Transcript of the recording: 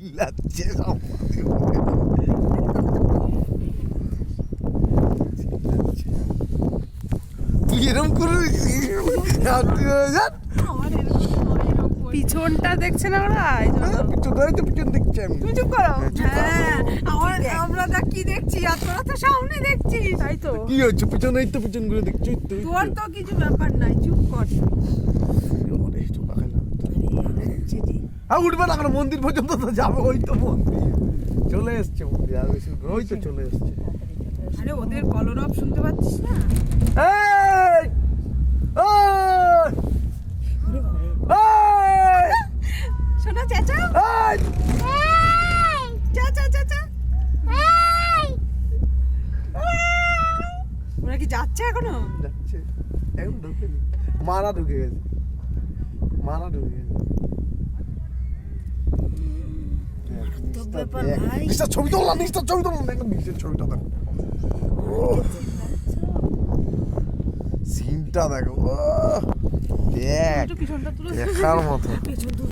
চিল্লাচ্ছে তুই এরকম করে পিছনটা দেখছে না ওরা পিছন দেখছি আমি। তুমি চুপ করো। হ্যাঁ আমরা দেখ কি দেখছি আর তোরা তো সামনে দেখছিস। তাই তো কি হচ্ছে পিছনেই তো পিছন ঘুরে দেখছি ওই তো, ওই তো। তোর তো কিছু ব্যাপার নাই, চুপ কর। ওরে, চোখা খেলাম। উঠবে না কেন, মন্দির পর্যন্ত তো যাবো, ওই তো মন্দির চলে এসছে, মন্দির আর বেশি দূর, ওই তো চলে এসছে। আরে ওদের কলরব শুনতে পাচ্ছিস না? এই! ওই! ওই! শোনা চাচা, ওই! চাচা চাচা, ওরা কি যাচ্ছে এখনো? যাচ্ছে, এখন ঢুকেনি। মারা ঢুকে গেছে, মারা ঢুকে গেছে। ব্যাপার ভাই। নিশ্চয় ছবি তুললাম, নিশ্চয় ছবি তুললাম, একদম নিশ্চয় ছবিটা দেখো, সিনটা দেখো, দেখ একটু পিছনটা তুলে দেখার মতো। পেছন